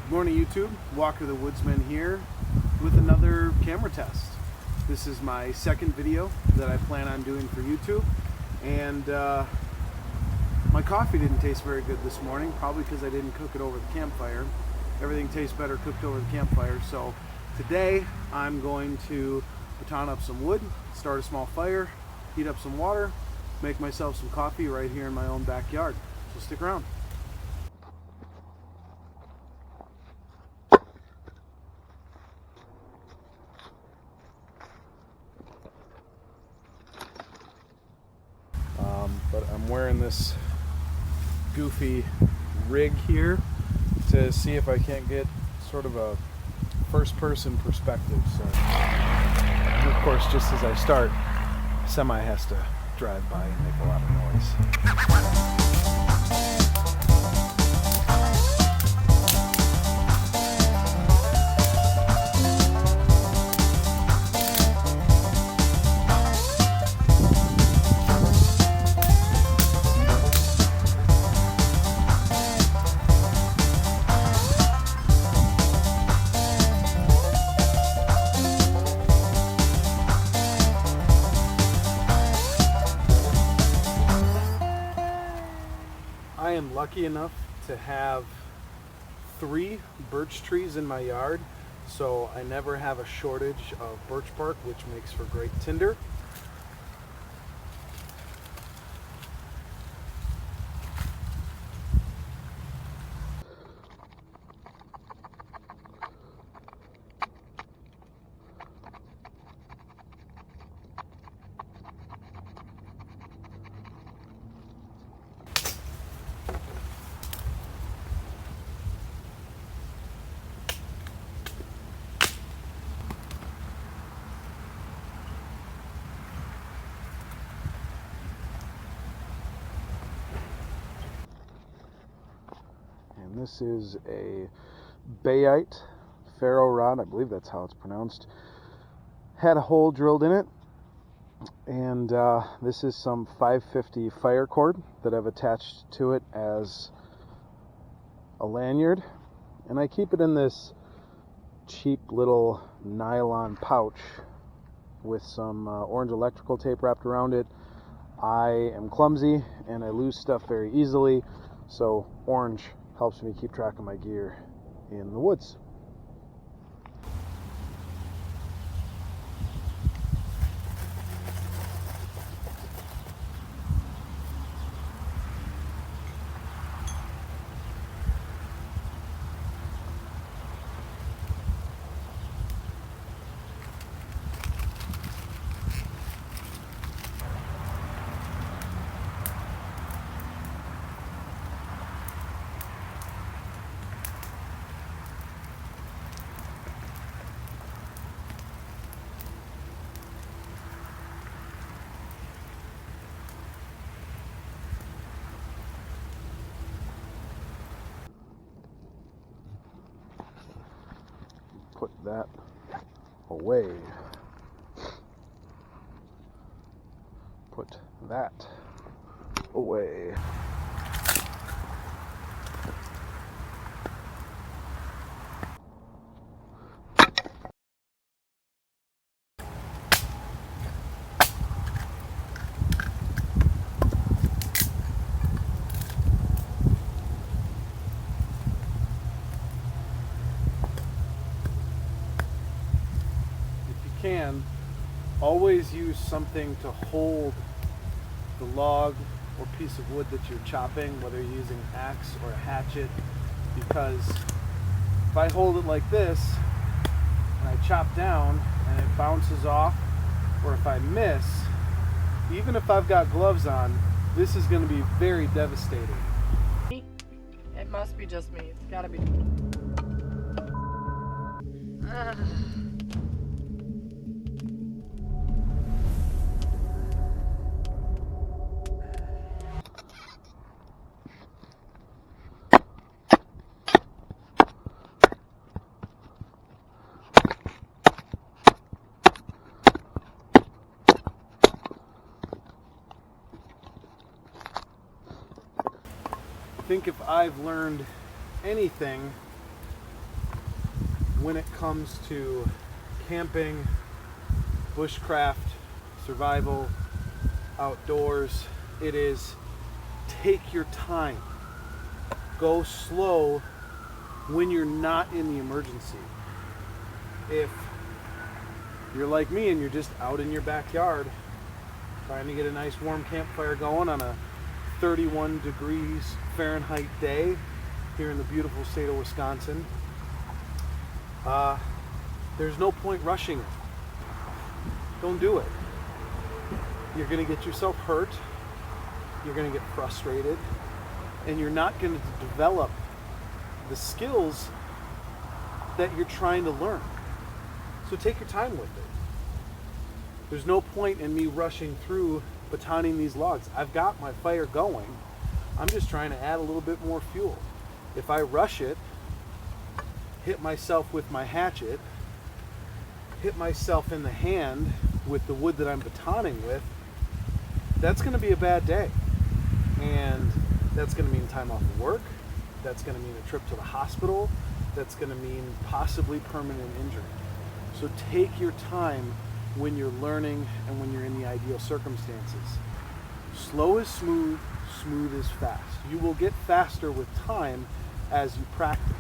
Good morning, YouTube. Walker the Woodsman here with another camera test. This is my second video that I plan on doing for YouTube, and my coffee didn't taste very good this morning, probably because I didn't cook it over the campfire. Everything tastes better cooked over the campfire, so today I'm going to baton up some wood, start a small fire, heat up some water, make myself some coffee right here in my own backyard. So stick around. But I'm wearing this goofy rig here to see if I can't get sort of a first-person perspective. So, and of course, just as I start, semi has to drive by and make a lot of noise. I am lucky enough to have 3 birch trees in my yard, so I never have a shortage of birch bark, which makes for great tinder. And this is a bayite ferro rod, I believe that's how it's pronounced. Had a hole drilled in it, and this is some 550 fire cord that I've attached to it as a lanyard, and I keep it in this cheap little nylon pouch with some orange electrical tape wrapped around it. I am clumsy and I lose stuff very easily, so orange helps me keep track of my gear in the woods. Put that away. Put that away. Can always use something to hold the log or piece of wood that you're chopping, whether you're using an axe or a hatchet, because if I hold it like this and I chop down and it bounces off, or if I miss, even if I've got gloves on, this is going to be very devastating. It must be just me. It's gotta be. I think if I've learned anything when it comes to camping, bushcraft, survival, outdoors, it is take your time. Go slow when you're not in the emergency. If you're like me and you're just out in your backyard trying to get a nice warm campfire going on a 31 degrees Fahrenheit day here in the beautiful state of Wisconsin, there's no point rushing it. Don't do it. You're going to get yourself hurt, you're going to get frustrated, and you're not going to develop the skills that you're trying to learn. So take your time with it. There's no point in me rushing through batoning these logs. I've got my fire going. I'm just trying to add a little bit more fuel. If I rush it, hit myself with my hatchet, hit myself in the hand with the wood that I'm batoning with, that's going to be a bad day. And that's going to mean time off of work. That's going to mean a trip to the hospital. That's going to mean possibly permanent injury. So take your time when you're learning and when you're in the ideal circumstances. Slow is smooth, smooth is fast. You will get faster with time as you practice.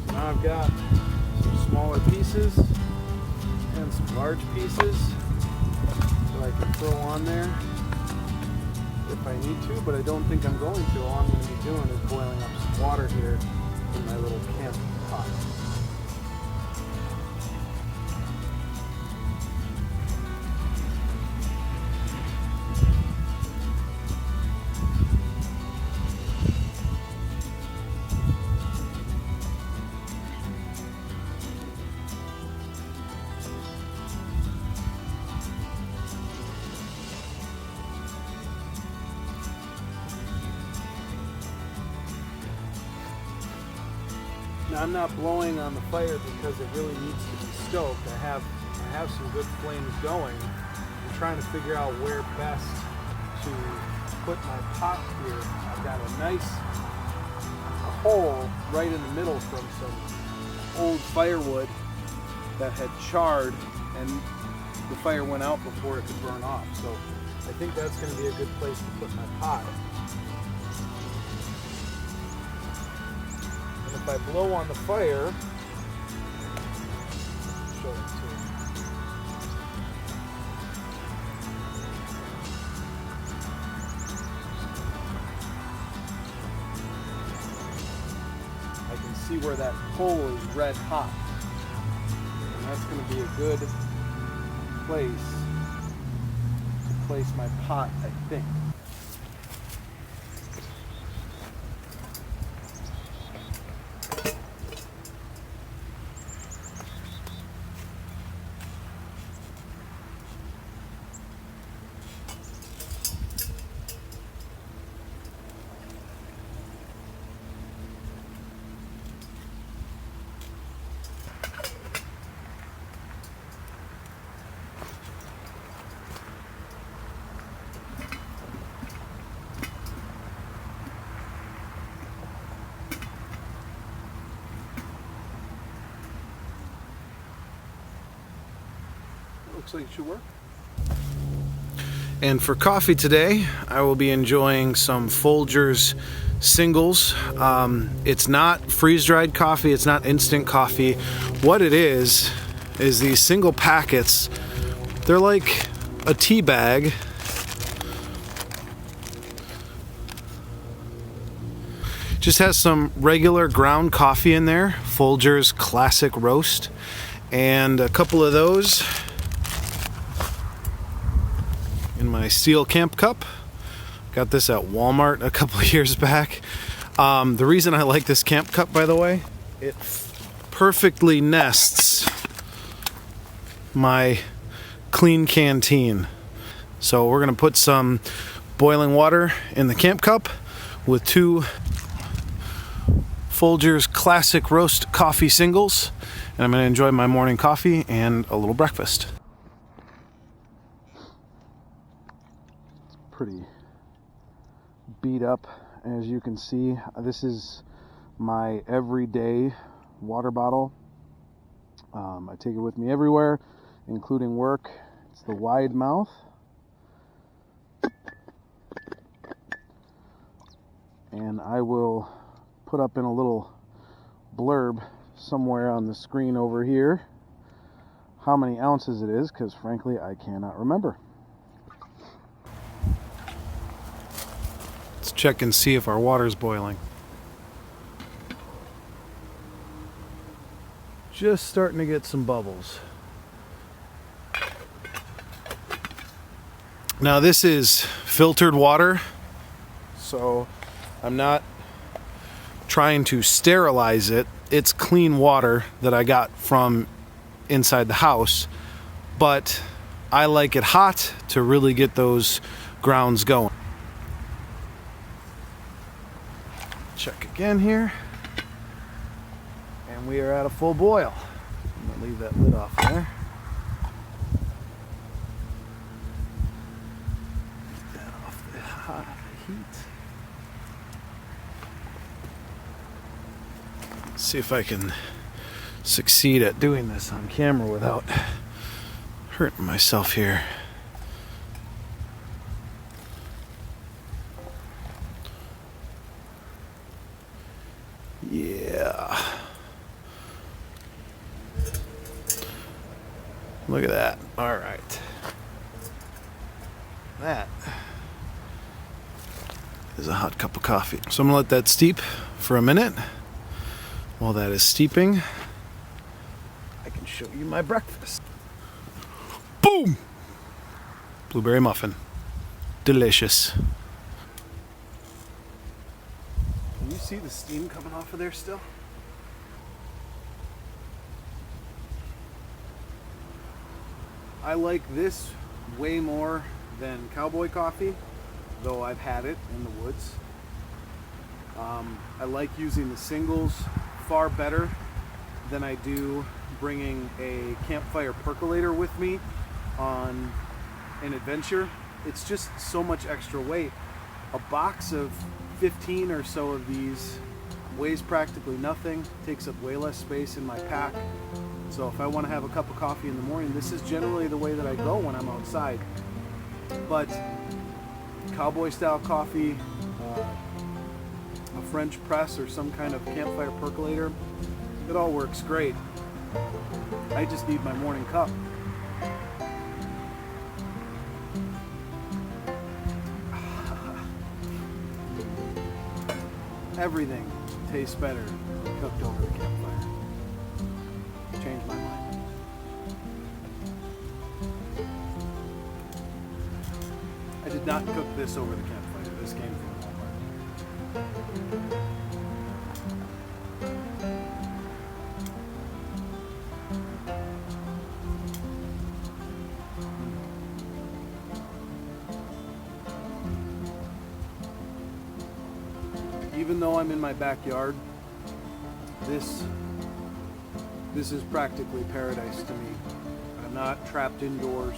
So now I've got some smaller pieces and some large pieces that I can throw on there if I need to, but I don't think I'm going to. All I'm going to be doing is boiling up some water here in my little camp pot. Now, I'm not blowing on the fire because it really needs to be stoked. I have some good flames going. I'm trying to figure out where best to put my pot here. I've got a nice hole right in the middle from some old firewood that had charred and the fire went out before it could burn off. So I think that's going to be a good place to put my pot. If I blow on the fire, show it to you. I can see where that coal is red hot. And that's going to be a good place to place my pot, I think. Looks like it should work. And for coffee today, I will be enjoying some Folgers singles. It's not freeze-dried coffee, it's not instant coffee. What it is these single packets. They're like a tea bag. Just has some regular ground coffee in there, Folgers Classic Roast, and a couple of those in my steel camp cup. Got this at Walmart a couple of years back. The reason I like this camp cup, by the way, it perfectly nests my clean canteen. So we're gonna put some boiling water in the camp cup with 2 Folgers Classic Roast coffee singles, and I'm gonna enjoy my morning coffee and a little breakfast. pretty beat up, as you can see. This is my everyday water bottle. I take it with me everywhere, including work. It's the wide mouth. And I will put up in a little blurb somewhere on the screen over here how many ounces it is, because frankly I cannot remember. Let's check and see if our water's boiling. Just starting to get some bubbles. Now this is filtered water, so I'm not trying to sterilize it. It's clean water that I got from inside the house, but I like it hot to really get those grounds going. Check again here. And we are at a full boil. I'm going to leave that lid off there. Get that off the hot heat. Let's see if I can succeed at doing this on camera without hurting myself here. Yeah. Look at that. All right. That is a hot cup of coffee. So I'm going to let that steep for a minute. While that is steeping, I can show you my breakfast. Boom! Blueberry muffin. Delicious. Can you see the steam coming off of there still? I like this way more than cowboy coffee, though I've had it in the woods. I like using the singles far better than I do bringing a Campfire percolator with me on an adventure. It's just so much extra weight. A box of 15 or so of these weighs practically nothing, takes up way less space in my pack. So if I want to have a cup of coffee in the morning, this is generally the way that I go when I'm outside. But cowboy style coffee, a French press, or some kind of Campfire percolator, it all works great. I just need my morning cup. Everything tastes better cooked over the campfire. Changed my mind. I did not cook this over the campfire. This came from Walmart. Even though I'm in my backyard, this is practically paradise to me. I'm not trapped indoors.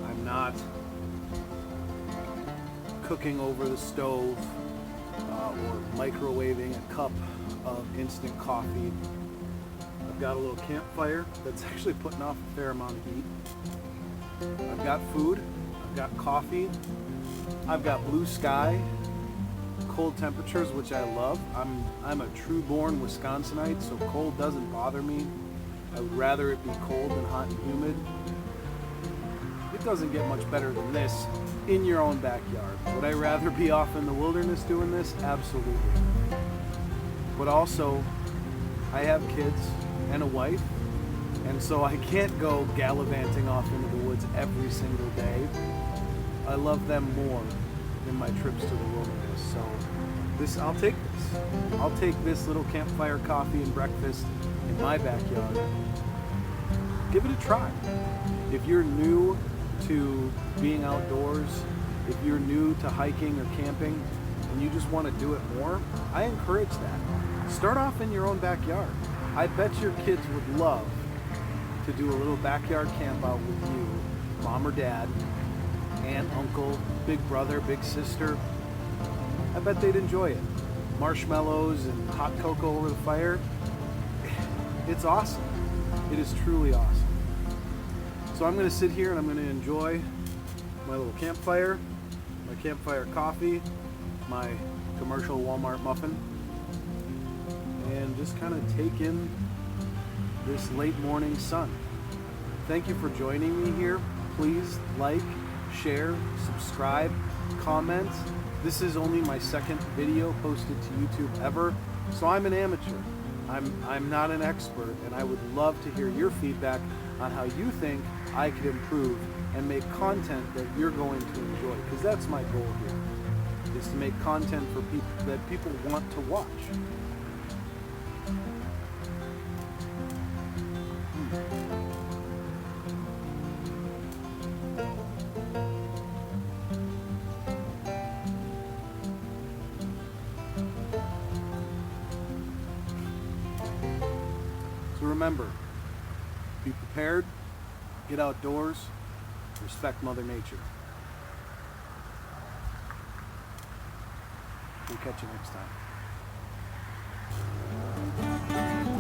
I'm not cooking over the stove or microwaving a cup of instant coffee. I've got a little campfire that's actually putting off a fair amount of heat. I've got food. I've got coffee. I've got blue sky. Cold temperatures, which I love. I'm a true-born Wisconsinite, so cold doesn't bother me. I would rather it be cold than hot and humid. It doesn't get much better than this in your own backyard. Would I rather be off in the wilderness doing this? Absolutely. But also, I have kids and a wife, and so I can't go gallivanting off into the woods every single day. I love them more than my trips to the wilderness. So I'll take this. I'll take this little campfire coffee and breakfast in my backyard. Give it a try. If you're new to being outdoors, if you're new to hiking or camping, and you just want to do it more, I encourage that. Start off in your own backyard. I bet your kids would love to do a little backyard camp out with you, mom or dad, aunt, uncle, big brother, big sister. I bet they'd enjoy it. Marshmallows and hot cocoa over the fire. It's awesome. It is truly awesome. So I'm going to sit here and I'm going to enjoy my little campfire, my campfire coffee, my commercial Walmart muffin, and just kind of take in this late morning sun. Thank you for joining me here. Please like, share, subscribe, comment. This is only my second video posted to YouTube ever, so I'm an amateur. I'm not an expert, and I would love to hear your feedback on how you think I could improve and make content that you're going to enjoy, because that's my goal here, is to make content for people that people want to watch. So remember, be prepared, get outdoors, respect Mother Nature. We'll catch you next time.